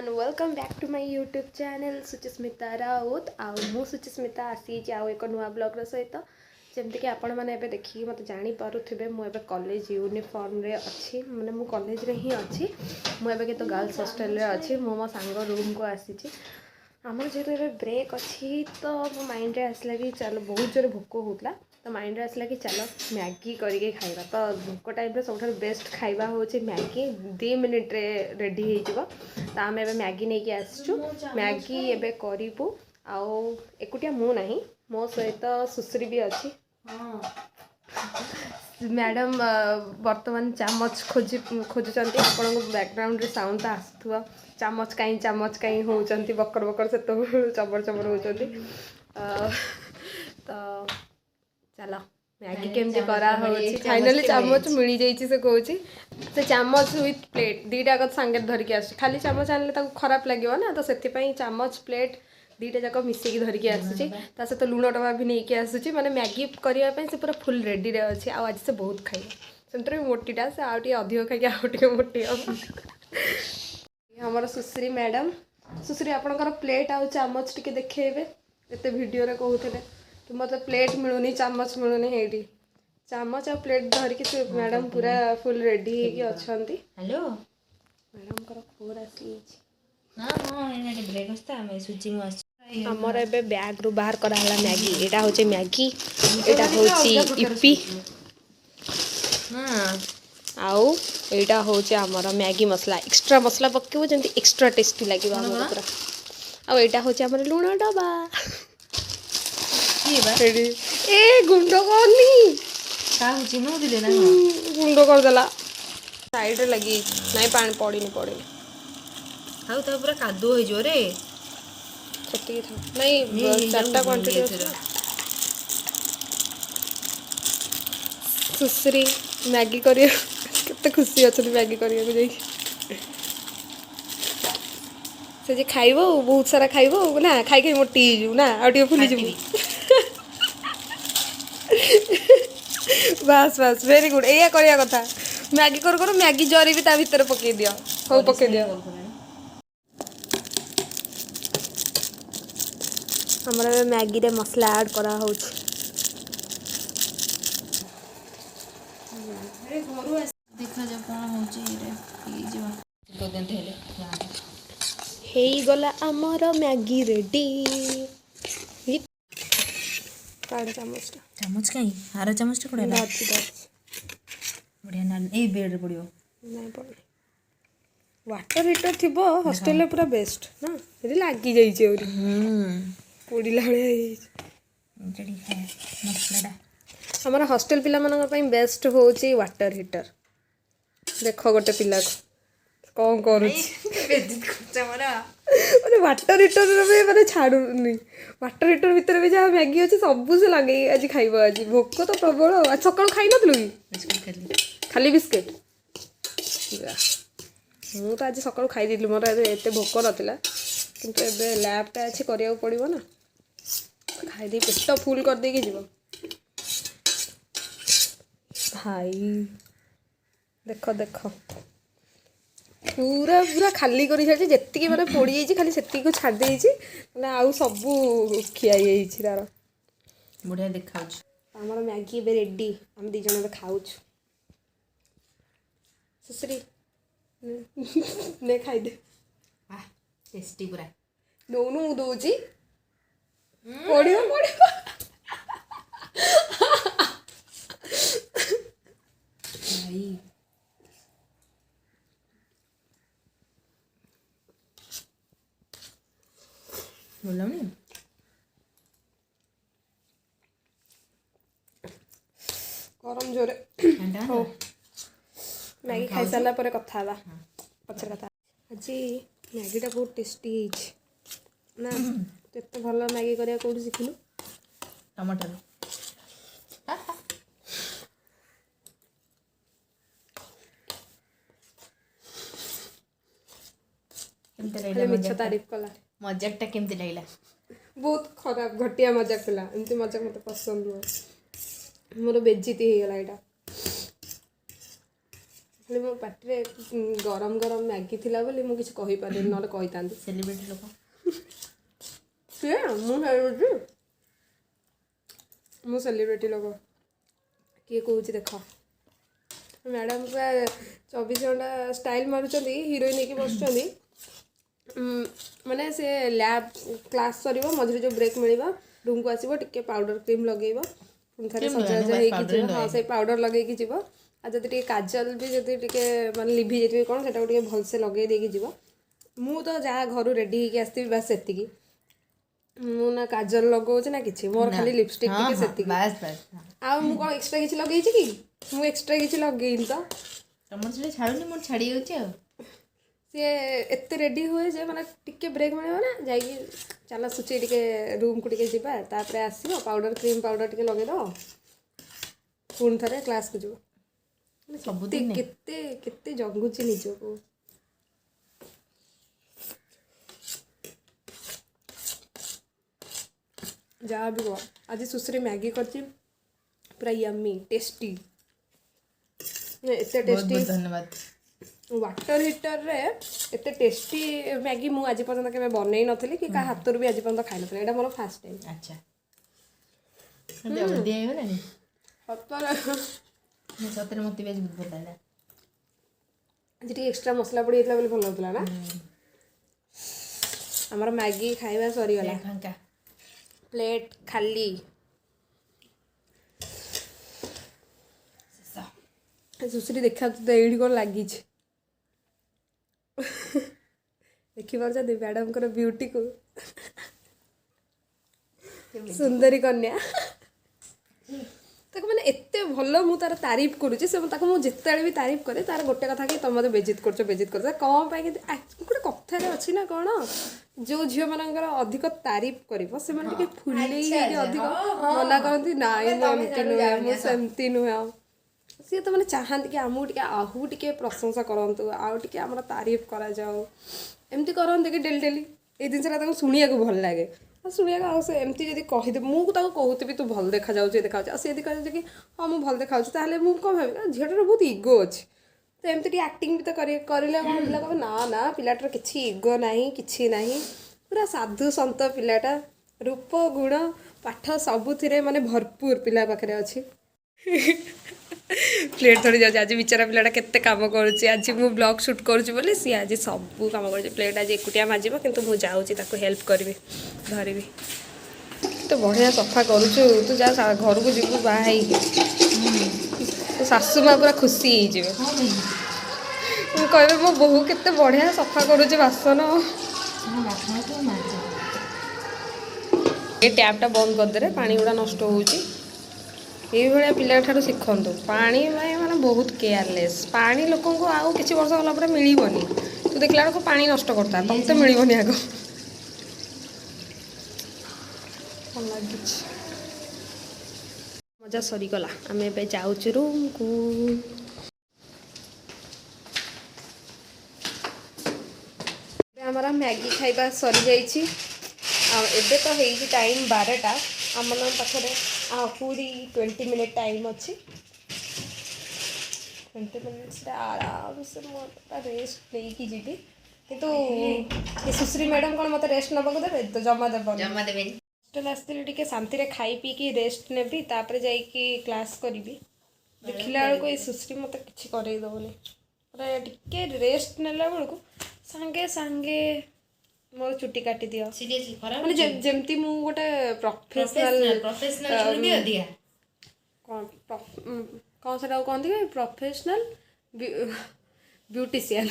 Everyone welcome back to my YouTube channel Suchismita Rout मु सुचिस्मिता आसी आउ एक नुआ ब्लॉगर सहित जमती कि आपण मैंने देखिए मत जापे मुझे कॉलेज यूनिफॉर्म रे अच्छी माने मु कॉलेज रे ही अच्छी मुझे तो गर्ल्स हॉस्टल रे अच्छी मो सांग रूम को आसी आम जेहतु ब्रेक अच्छी तो मो माइंड रे आसला कि चल बहुत जोर भोक होता तो माइंड रे आसला कि चल मैगी करके खाइबा तो भोक टाइम रे सब बेस्ट खाइबा होची मैगी 2 मिनिट रे रेडी हो तो आम ए मैगी नहीं कि आसचु मैगी एबे करिबु आउ एकुटिया मु नहीं मो सहित सुश्री भी अच्छी मैडम वर्तमान चामच खोजुचंती आपण बैकग्राउंड रे साउंड आसुथुवा चामच कहीं होउचंती बकर बकर से तो चबर चबर होउचंती तो चलो मैगी केमती करा होची फाइनली चामच मिली जाइछि से कहूची से चामच विथ प्लेट दीटा को सांगे धरिक आस खाली चामच आनले ताको खराब लागियो ना तो सेति पई चामच प्लेट दीटा जाक मिसेकी धरिकी आसुची ता सहित लुण डबा भी नहीं आसुची माने मैगी करिया पई से पूरा फुल रेडी रे अछि आ आज से बहुत खाइ सेंटर मोटीटा से आउटी अधिक खाइ आ आउटी मोटी हमर सुश्री मैडम सुश्री आपनकर प्लेट आ चामच टिके देखेबे एते वीडियो रे कहउथले कि मतलब प्लेट मिलुनी चामच मिलुनी हेडी चामच आ प्लेट धरिकी से मैडम पूरा फुल रेडी हेकी अछंती हेलो मैडम कर फोर आसी हां हां एने ब्रेकफास्ट हमें सुची मु हमर एबे बैग रु बाहर करा हला मैगी एटा होचे मैगी एटा होची इप्पी हां आउ एटा होचे हमर मैगी मसला एक्स्ट्रा मसला पकेबो जंती एक्स्ट्रा टेस्टी लागिबा हमर पूरा आ एटा होचे हमर लूण डबा की बा रेडी ए गुंडो कोनी का होची नु दिले ना गुंडो कर देला साइड रे लगी नहीं पानी पड़ी हाउ तो पूरा कादो होई जो रे छत्ती था नहीं चारटा क्वांटिटी सुश्री मैगी करिए केते खुशी अछली मैगी करिए को जाई से जे खाइबो बहुत सारा खाइबो ना खाइ खाइ मोटी जू ना आउटियो फुली जू बस बस वेरी गुड एया करिया कथा मैगी कर मैगी जरी भी ता भीतर पके दियो हो पके दियो हमरा मैगी रे मसला ऐड करा होछ अरे घरु देखा जा कोन होची रे ई जीवा तो देंते हेले हेई गला हमर मैगी रेडी काढ़ चामच कहीं हारा चामच कोडे ना बढ़िया ना ए बेड रे पड़ियो नहीं पड़े वाटर हीटर थिबो हॉस्टल पूरा बेस्ट ना रे लागी जाई छै और पोड़ी लाळे जड़ी है मसलाडा हमारा हॉस्टल पिला मन पई बेस्ट होची वाटर हीटर देखो गोटे पिला को कौन करूची बेजित खुचा मरा माने वाटर हीटर रे माने छाडुनी वाटर हीटर भीतर भी जा मैगी अछि सब से लागे आज खाइबो आज भोक तो प्रबल आज सकाळ खाइ नथलु बिस्कुट खाली बिस्किट मु तो आज सकाळ खाइ दिलु मोर एते भोक नथिला किंतु एबे लैबटा अछि करिया पड़िबो ना खाइ दे पेट फुल कर दे के जीवो भाई देखो देखो पूरा पूरा खाली करी छाड़ी जेतिकी माने पोड़ी जाइछि खाली सेतिकी को छाड़ देइछि माने आउ सब खियाई जाइछि तार बढ़िया देखाउछ हमर मैगी बे रेडी हम दी जण खाउछ सुश्री ने खाइ दे आ टेस्टी पूरा नो नो दोजी पड़ियो भाई बोला नहीं गरम जोरे ठंडा हो मैगी खाई सारा पर कथा बा पछर कथा আজি मैगीटा बहुत टेस्टी ना तो भल मैगी करिया कोठी सिखिलु टमाटर मिछ तारीफ कला मजाकटा केमती लागला बहुत खराब घटिया मजाक ला एमती मजाक मत पसंद नुह मोर बेज्जती हो गला एटा ହେଲେ ମୋ ପାଟିରେ ଗରମ ଗରମ ମ୍ୟାଗି ଥିଲା ବୋଲି ମୁଁ କିଛି କହିପାରିଲିନି, ନହେଲେ କହିଥାନ୍ତି। ସେଲିବ୍ରିଟି ଲୋକ ସିଏ ମୁଁ ସେଲିବ୍ରିଟି, ମୁଁ ସେଲିବ୍ରିଟି ଲୋକ। କିଏ କହୁଛି ଦେଖ, ମ୍ୟାଡ଼ାମ୍ ପୁରା 24 ଘଣ୍ଟା ଷ୍ଟାଇଲ୍ ମାରୁଛନ୍ତି, ହିରୋଇନ୍ ହେଇକି ବସୁଛନ୍ତି। ମାନେ ସେ ଲ୍ୟାବ୍ କ୍ଲାସ୍ ସରିବ, ମଝିରେ ଯେଉଁ ବ୍ରେକ୍ ମିଳିବ ରୁମ୍କୁ ଆସିବ, ଟିକେ ପାଉଡ଼ର କ୍ରିମ୍ ଲଗେଇବ, ପୁଣି ଥରେ ସଜବାଜ ହେଇକି ଯିବ। ହଁ ସେଇ ପାଉଡ଼ର ଲଗେଇକି ଯିବ। ଆଉ ଯଦି ଟିକେ କାଜଲ ବି ଯଦି ଟିକେ ମାନେ ଲିଭି ଯାଇଥିବେ କ'ଣ, ସେଟାକୁ ଟିକେ ଭଲସେ ଲଗେଇ ଦେଇକି ଯିବ। ମୁଁ ତ ଯାହା ଘରୁ ରେଡ଼ି ହେଇକି ଆସିଥିବି ବାସ୍ ସେତିକି। ମୁଁ ନା କାଜଲ ଲଗାଉଛି ନା କିଛି, ମୋର ଖାଲି ଲିପଷ୍ଟିକ୍ ଟିକେ ସେତିକି। ଆଉ ମୁଁ କ'ଣ ଏକ୍ସଟ୍ରା କିଛି ଲଗେଇଛି କି? ମୁଁ ଏକ୍ସଟ୍ରା କିଛି ଲଗେଇନି ତ। ତମର ସେଠି ଛାଡ଼ୁନି, ମୋର ଛାଡ଼ି ଯାଉଛି ଆଉ। ସିଏ ଏତେ ରେଡ଼ି ହୁଏ ଯେ ମାନେ ଟିକେ ବ୍ରେକ୍ ମିଳିବ ନା ଯାଇକି ଚାଲ ସୁଚି ଟିକେ ରୁମ୍କୁ ଟିକେ ଯିବା, ତାପରେ ଆସିବ ପାଉଡ଼ର କ୍ରିମ୍ ପାଉଡ଼ର ଟିକେ ଲଗେଇଦେବ, ପୁଣି ଥରେ କ୍ଲାସ୍କୁ ଯିବ। ସବୁଦିନ କେତେ କେତେ ଜଗୁଛି ନିଜକୁ। ଯାହା ବି କୁହ, ଆଜି ସୁଶ୍ରୀ ମ୍ୟାଗି କରିଛି, ପୁରା ୟମ୍ମି ଟେଷ୍ଟି, ଏତେ ଟେଷ୍ଟି। ଧନ୍ୟବାଦ। ୱାଟର ହିଟରରେ ଏତେ ଟେଷ୍ଟି ମ୍ୟାଗି ମୁଁ ଆଜି ପର୍ଯ୍ୟନ୍ତ କେବେ ବନେଇ ନଥିଲି, କି କାହା ହାତରୁ ବି ଆଜି ପର୍ଯ୍ୟନ୍ତ ଖାଇନଥିଲି। ଏଇଟା ମୋର ଫାର୍ଷ୍ଟ ଟାଇମ୍। ଆଚ୍ଛା, ଜଲ୍ଦି ହେଇଗଲାଣି। ସତରେ ମୋତେ ବି ଆଜି ବହୁତ ଭଲ ଲାଗିଲା। ଆଜି ଟିକେ ଏକ୍ସଟ୍ରା ମସଲା ପଡ଼ି ଯାଇଥିଲା ବୋଲି ଭଲ ଲାଗୁଥିଲା ନା। ଆମର ମ୍ୟାଗି ଖାଇବା ସରିଗଲା, ଫାଙ୍କା ପ୍ଲେଟ୍ ଖାଲି। ସୁଶ୍ରୀ ଦେଖାଉଛି ତ ଏଇଠି କ'ଣ ଲାଗିଛି। ଦେଖିପାରୁଛନ୍ତି ମ୍ୟାଡ଼ାମଙ୍କର ବ୍ୟୁଟିକୁ, ସୁନ୍ଦରୀ କନ୍ୟା। ତାକୁ ମାନେ ଏତେ ଭଲ ମୁଁ ତାର ତାରିଫ କରୁଛି, ସେ ତାକୁ ମୁଁ ଯେତେବେଳେ ବି ତାରିଫ କରେ ତାର ଗୋଟେ କଥା କି ତମେ ମୋତେ ବେଜିତ କରୁଛ କ'ଣ ପାଇଁ। କିନ୍ତୁ ଗୋଟେ କଥାରେ ଅଛି ନା କ'ଣ, ଯେଉଁ ଝିଅମାନଙ୍କର ଅଧିକ ତାରିଫ କରିବ ସେମାନେ ଟିକେ ଫୁଲେଇ ହେଇକି ଅଧିକ ମନା କରନ୍ତି, ନାଇଁ ମୁଁ ଏମିତି ନୁହେଁ, ମୁଁ ସେମିତି ନୁହେଁ। ସିଏ ତ ମାନେ ଚାହାନ୍ତି କି ଆମକୁ ଟିକେ ଆହୁ ଟିକେ ପ୍ରଶଂସା କରନ୍ତୁ, ଆଉ ଟିକେ ଆମର ତାରିଫ କରାଯାଉ, ଏମିତି କରନ୍ତି କି ଡେଲି ଡେଲି। ଏଇ ଜିନିଷଟା ତାଙ୍କୁ ଶୁଣିବାକୁ ଭଲ ଲାଗେ। ଶୁଣିବାକୁ ଆଉ ସେ ଏମିତି ଯଦି କହିଦେବ, ମୁଁ ତାକୁ କହୁଥିବି ତୁ ଭଲ ଦେଖାଯାଉଛି ଦେଖାଯାଉଛି, ଆଉ ସେ ଯଦି କହିଦେଉଛି କି ହଁ ମୁଁ ଭଲ ଦେଖାଯାଉଛି, ତାହେଲେ ମୁଁ କ'ଣ ଭାବିବି, ଝିଅଟାର ବହୁତ ଇଗୋ ଅଛି, ତ ଏମିତି ଟିକେ ଆକ୍ଟିଂ ବି ତ କରିଲେ କ'ଣ ପିଲା କହିବ ନା ନା ପିଲାଟାର କିଛି ଇଗୋ ନାହିଁ, କିଛି ନାହିଁ, ପୁରା ସାଧୁ ସନ୍ତ ପିଲାଟା, ରୂପ ଗୁଣ ପାଠ ସବୁଥିରେ ମାନେ ଭରପୁର ପିଲା ପାଖରେ ଅଛି। ପ୍ଲେଟ୍ ଧରି ଯାଉଛି। ଆଜି ବିଚାରା ପିଲାଟା କେତେ କାମ କରୁଛି। ଆଜି ମୁଁ ବ୍ଲଗ୍ ସୁଟ୍ କରୁଛି ବୋଲି ସିଏ ଆଜି ସବୁ କାମ କରୁଛି। ପ୍ଲେଟ୍ ଆଜି ଏକୁଟିଆ ମାଜିବ, କିନ୍ତୁ ମୁଁ ଯାଉଛି ତାକୁ ହେଲ୍ପ କରିବି, ଧରିବି। କେତେ ବଢ଼ିଆ ସଫା କରୁଛୁ ତୁ, ଯା ଘରକୁ ଯିବୁ ବାହା ହେଇକି, ତୋ ଶାଶୁ ମା ପୁରା ଖୁସି ହେଇଯିବେ। ମୁଁ କହିବି ମୋ ବୋହୂ କେତେ ବଢ଼ିଆ ସଫା କରୁଛି ବାସନ। ଏ ଟ୍ୟାପ୍ଟା ବନ୍ଦ କରିଦେଲେ, ପାଣି ଗୁଡ଼ା ନଷ୍ଟ ହେଉଛି। ଏଇଭଳିଆ ପିଲାଠାରୁ ଶିଖନ୍ତୁ। ପାଣି ପାଇଁ ମାନେ ବହୁତ କେୟାରଲେସ୍। ପାଣି ଲୋକଙ୍କୁ ଆଉ କିଛି ବର୍ଷ ଗଲା ପରେ ମିଳିବନି। ତୁ ଦେଖିଲା ବେଳକୁ ପାଣି ନଷ୍ଟ କରିଥା, ତମତେ ମିଳିବନି ଆଗ। ଭଲ ଲାଗୁଛି, ମଜା ସରିଗଲା। ଆମେ ଏବେ ଯାଉଛୁ ରୁମ୍କୁ। ଆମର ମ୍ୟାଗି ଖାଇବା ସରିଯାଇଛି, ଆଉ ଏବେ ତ ହେଇଛି ଟାଇମ୍ 12ଟା। ଆମମାନଙ୍କ ପାଖରେ ଆହୁରି 20 ମିନିଟ୍ ଟାଇମ୍ ଅଛି। 20 ମିନିଟ୍ସରେ ଆରାମସେ ମୁଁ ରେଷ୍ଟ ନେଇକି ଯିବି। କିନ୍ତୁ ସୁଶ୍ରୀ ମ୍ୟାଡ଼ାମ୍ କ'ଣ ମୋତେ ରେଷ୍ଟ ନେବାକୁ ଦେବେ? ତ ଜମା ଦେବନି। ହଷ୍ଟେଲ ଆସିଥିଲି ଟିକେ ଶାନ୍ତିରେ ଖାଇ ପିଇକି ରେଷ୍ଟ ନେବି, ତାପରେ ଯାଇକି କ୍ଲାସ୍ କରିବି। ଦେଖିଲା ବେଳକୁ ଏଇ ସୁଶ୍ରୀ ମୋତେ କିଛି କରେଇ ଦେବନି। ପୁରା ଟିକେ ରେଷ୍ଟ ନେଲା ବେଳକୁ ସାଙ୍ଗେ ସାଙ୍ଗେ ମୋର ଚୁଟି କାଟିଦିଅ। ମାନେ ଯେମିତି ମୁଁ ଗୋଟେ ପ୍ରଫେସନାଲ କ'ଣ ସେଟାକୁ କହନ୍ତି କି ପ୍ରଫେସନାଲ ବ୍ୟୁଟିସିଆନ୍।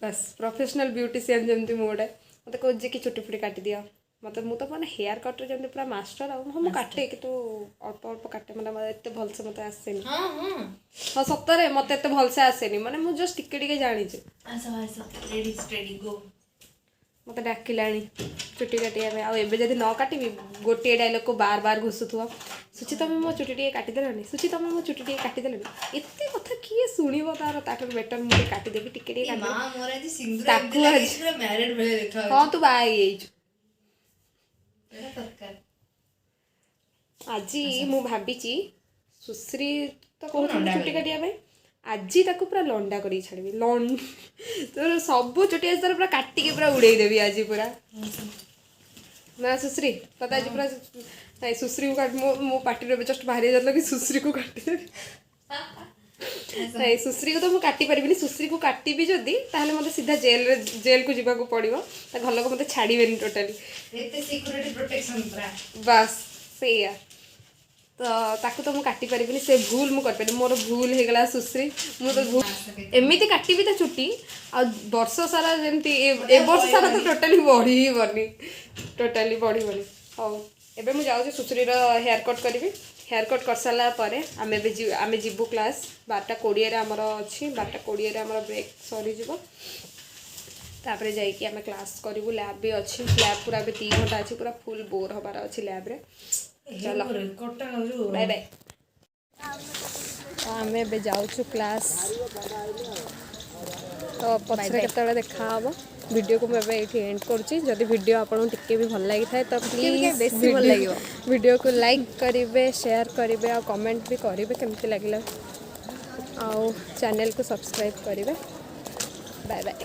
ବାସ୍ ପ୍ରଫେସନାଲ ବ୍ୟୁଟିସିଆନ୍ ଯେମିତି ମୁଁ ଗୋଟେ, ମୋତେ କହୁଛି କି ଚୁଟି ଫୁଟି କାଟିଦିଅ। ମୁଁ ତ ମାନେ ହେୟାର କଟ୍ରେ ଯେମିତି ପୁରା ମାଷ୍ଟର। ଆଉ ହଁ ମୁଁ କାଟେ, କିନ୍ତୁ ଅଳ୍ପ ଅଳ୍ପ କାଟେ, ମାନେ ଏତେ ଭଲସେ ମୋତେ ଆସେନି। ହଁ ସତରେ ମୋତେ ଏତେ ଭଲସେ ଆସେନି, ମାନେ ମୁଁ ଜଷ୍ଟ ଟିକେ ଟିକେ ଜାଣିଛି। ମୋତେ ଡାକିଲାଣି ଚୁଟି କାଟିବା ପାଇଁ, ଆଉ ଏବେ ଯଦି ନ କାଟିବି ଗୋଟିଏ ଡାଇଲଗ୍କୁ ବାର ବାର ଘୁଷୁଥିବ, ସୁଚି ତମେ ମୋ ଚୁଟି ଟିକେ କାଟିଦେଲନି, ସୁଚି ତମେ ମୋ ଚୁଟି ଟିକେ କାଟିଦେଲନି। ଏତେ କଥା କିଏ ଶୁଣିବ ତାଠାରୁ ବେଟର ମୁଁ ଟିକେ କାଟିଦେବି, ଟିକେ ଟିକେ କାଟିଦେବି। ହଁ ତୁ ବାହା ହେଇଯାଇଛୁ। ଆଜି ମୁଁ ଭାବିଛି ସୁଶ୍ରୀ ତ କହୁଥିଲି ଚୁଟି କାଟିବା ପାଇଁ, ଆଜି ତାକୁ ପୁରା ଲଣ୍ଡା କରିକି ଛାଡ଼ିବି ତୋର ସବୁ ଚୁଟି ଆଜି ତୋର ପୁରା କାଟିକି ପୁରା ଉଡ଼େଇଦେବି ଆଜି ପୁରା ନା ସୁଶ୍ରୀ ତତେ ଆଜି ପୁରା ନାଇଁ ସୁଶ୍ରୀକୁ କାଟି ମୋ ପାଟିରୁ ଏବେ ଜଷ୍ଟ ବାହାରି ଯାଇଥିଲା କି ସୁଶ୍ରୀକୁ କାଟିଦେବି ନାଇଁ ସୁଶ୍ରୀକୁ ତ ମୁଁ କାଟି ପାରିବିନି ସୁଶ୍ରୀକୁ କାଟିବି ଯଦି ତାହେଲେ ମୋତେ ସିଧା ଜେଲକୁ ଯିବାକୁ ପଡ଼ିବ ତା ଘର ଲୋକ ମୋତେ ଛାଡ଼ିବେନି ଟୋଟାଲି ଏତେ ସିକ୍ୟୁରିଟି ପ୍ରୋଟେକ୍ସନ ପୁରା ବାସ୍ ସେଇଆ ତ ତାକୁ ତ ମୁଁ କାଟି ପାରିବିନି ସେ ଭୁଲ ମୁଁ କରିପାରିବି ମୋର ଭୁଲ ହେଇଗଲା ସୁଶ୍ରୀ ମୁଁ ତ ଭୁଲ ଏମିତି କାଟିବି ତା ଚୁଟି ଆଉ ବର୍ଷ ସାରା ଯେମିତି ଏ ବର୍ଷ ସାରା ତ ଟୋଟାଲି ବଢ଼ିବନି ଟୋଟାଲି ବଢ଼ିବନି ହଉ ଏବେ ମୁଁ ଯାଉଛି ସୁଶ୍ରୀର ହେୟାର କଟ୍ କରିବି ହେୟାର କଟ୍ କରିସାରିଲା ପରେ ଆମେ ଯିବୁ କ୍ଲାସ୍ 12:20 ଆମର ଅଛି 12:20 ଆମର ବ୍ରେକ୍ ସରିଯିବ ତାପରେ ଯାଇକି ଆମେ କ୍ଲାସ୍ କରିବୁ ଲ୍ୟାବ୍ ବି ଅଛି ଲ୍ୟାବ୍ ପୁରା ଏବେ 3 ଘଣ୍ଟା ଅଛି ପୁରା ଫୁଲ୍ ବୋର୍ ହେବାର ଅଛି ଲ୍ୟାବ୍ରେ चलो बाय बाय आमे बे जाऊँ क्लास तो पछरे केतले देखा हम वीडियो को मैं ये एंड करुँची जदि वीडियो आपको टिके भी भल लगी थाए तो प्लीज वीडियो को लाइक करेंगे शेयर करेंगे और कमेंट भी करेंगे केमती लगे आउ चैनल को सब्सक्राइब करेंगे बाय बाय।